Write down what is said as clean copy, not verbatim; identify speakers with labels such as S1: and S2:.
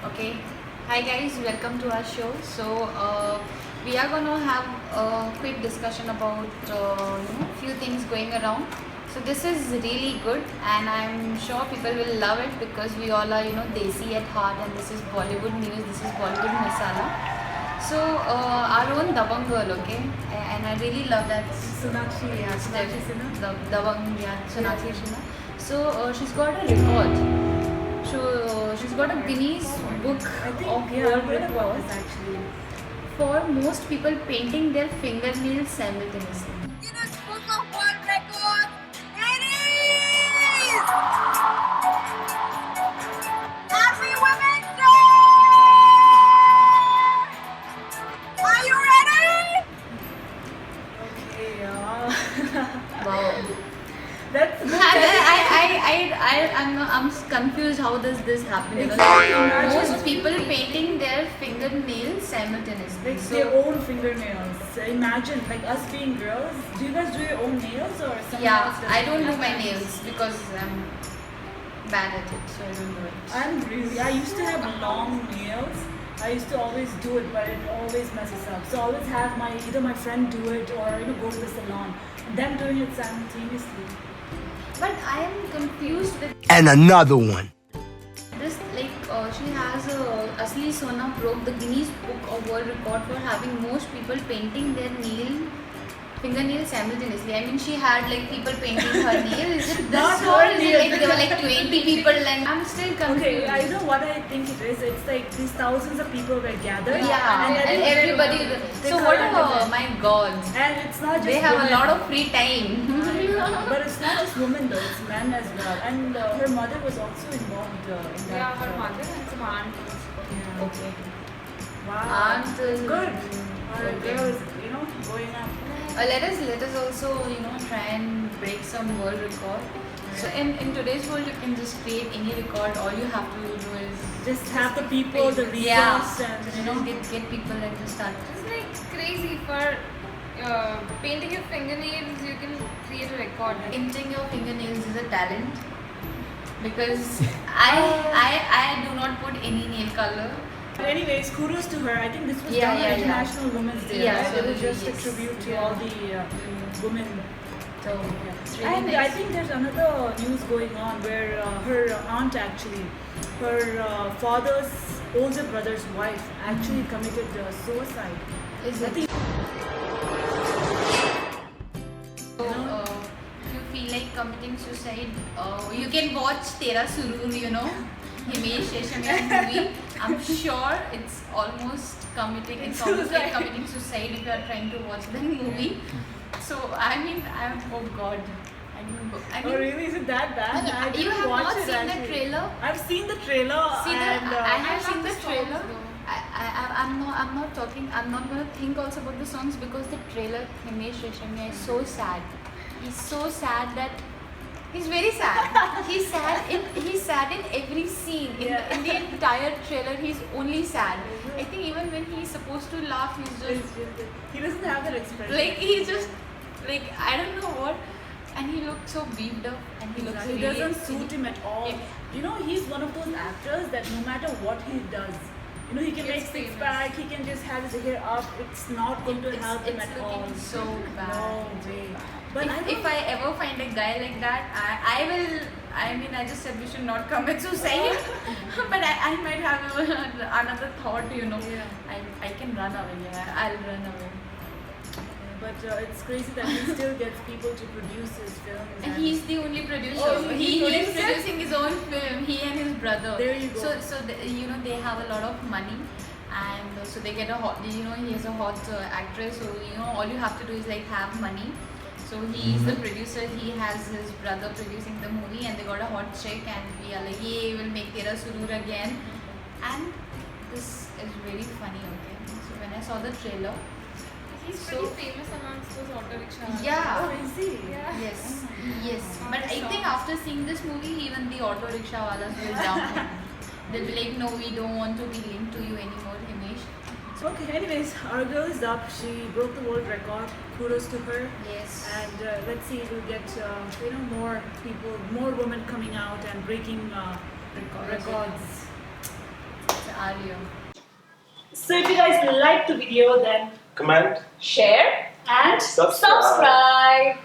S1: Okay, hi guys, welcome to our show. We are gonna have a quick discussion about few things going around. So this is really good, and I'm sure people will love it because we all are desi at heart, and this is Bollywood news. This is Bollywood masala. So our own Dabang girl, okay, and I really love that.
S2: Sonakshi, yeah, Sonakshi Sinha.
S1: Dabang, yeah, Sonakshi Sinha. So she's got a record. So she's got a Guinness Book
S2: I think,
S1: of
S2: yeah,
S1: World
S2: I've read about
S1: Records
S2: this actually.
S1: for most people painting their fingernails simultaneously.
S3: Guinness Book of World Records. It is Happy Women's Day! Are you ready?
S2: Okay,
S1: Wow.
S2: that's good.
S1: I'm confused. How does this happen?
S2: Exactly.
S1: Most people painting their fingernails simultaneously.
S2: Like their own fingernails. Imagine, like us being girls. Do you guys do your own nails or someone
S1: Yeah,
S2: else does
S1: I
S2: it?
S1: don't do my nails because I'm bad at it, so I don't do it.
S2: I used to have long nails. I used to always do it, but it always messes up. So I always have either my friend do it or go to the salon. Them doing it simultaneously.
S1: But I am confused with
S4: And another one.
S1: this. She has Asli Sona broke the Guinness Book of World Record for having most people painting their fingernails simultaneously. I mean, she had like people painting her nail. Is it
S2: Not
S1: this or
S2: her
S1: is it
S2: nail,
S1: like there were like 20 people and I'm still confused.
S2: Okay, I know what I think it is. It's like these thousands of people were gathered.
S1: Yeah,
S2: and,
S1: and everybody.
S2: they
S1: So what
S2: collected
S1: my God,
S2: And it's not just
S1: they have
S2: women.
S1: a lot of free time.
S2: But it's not just women though, it's men as well. And her mother was also involved in that.
S5: Yeah, her mother and some aunt.
S2: Yeah.
S1: Okay.
S2: Wow.
S1: Aunt is-
S2: Good. Our
S1: Okay.
S2: girl is, going up.
S1: Let us also try and break some world record. So in today's world you can just create any record. All you have to do is
S2: Just have the people, the resource,
S1: yeah,
S2: and
S1: get people and just start.
S5: It's like crazy for painting your fingernails. You can create a record.
S1: Painting your fingernails is a talent because I do not put any nail color.
S2: But anyways, kudos to her. I think this was
S1: Yeah,
S2: done on
S1: yeah, yeah.
S2: International Women's Day.
S1: Yeah,
S2: right?
S1: so
S2: It was just
S1: yes.
S2: a tribute to
S1: Yeah.
S2: all the women.
S1: So it's really
S2: And
S1: nice.
S2: I think there's another news going on where her aunt actually, her father's older brother's wife actually committed suicide.
S1: Is
S2: I
S1: it?
S2: think
S1: So, if you feel like committing suicide, you can watch Tera Surur, Himesh Reshammiya's movie. I'm sure it's almost like committing suicide if you are trying to watch the movie. So, oh God.
S2: Oh really? Is it that bad? I
S1: You
S2: didn't
S1: have
S2: watch
S1: not
S2: it,
S1: seen the
S2: actually.
S1: trailer?
S2: I've seen the trailer. and,
S1: I have
S5: I
S1: seen
S5: love
S1: the
S5: the songs
S1: trailer.
S5: though.
S1: I'm not gonna think also about the songs because the trailer Himesh Reshammiya is so sad. He's so sad that he's very sad. He's sad in every scene. In the entire trailer, he's only sad. I think even when he's supposed to laugh, he's
S2: It's
S1: just
S2: just, he doesn't have that expression.
S1: like he's just like I don't know what. And he looked so beefed up, and he looks
S2: He
S1: really.
S2: doesn't suit him at all. He's one of those actors that no matter what he does, he can make
S5: Gets
S2: six
S5: famous.
S2: pack, he can just have his hair up. It's not going to help him
S1: It's
S2: at all.
S1: looking so bad.
S2: No way. But
S1: If I ever find a guy like that, I will. I just said we should not commit suicide, but I might have another thought.
S2: Yeah.
S1: I can run away. Yeah, I'll run away.
S2: But it's crazy that he still gets people to produce his films.
S1: And he's the only producer.
S2: Oh,
S1: he
S2: he
S1: is
S2: produces?
S1: producing his own film. He and his brother.
S2: There you go.
S1: So they have a lot of money, and so they get a hot. He is a hot actress. So all you have to do is like have money. So he is the producer. He has his brother producing the movie, and they got a hot chick, and we are like, yay, we'll make Tera Surur again. And this is really funny. Okay, so when I saw the trailer,
S5: He's
S1: So-
S5: pretty famous amongst those auto rickshaws.
S1: yeah.
S2: Oh, is he?
S5: Yeah.
S1: Yes, yes.
S5: On
S1: But
S5: the
S1: I think
S5: song.
S1: after seeing this movie, even the auto rickshaw walas will down him. They'll be like, no, we don't want to be linked to you anymore, Himesh.
S2: Okay, anyways, our girl is up. She broke the world record. Kudos to her.
S1: Yes.
S2: And let's see if we'll get more people, more women coming out and breaking records.
S1: It's Arya.
S2: So if you guys liked the video, then
S4: Comment.
S2: share and
S4: Subscribe.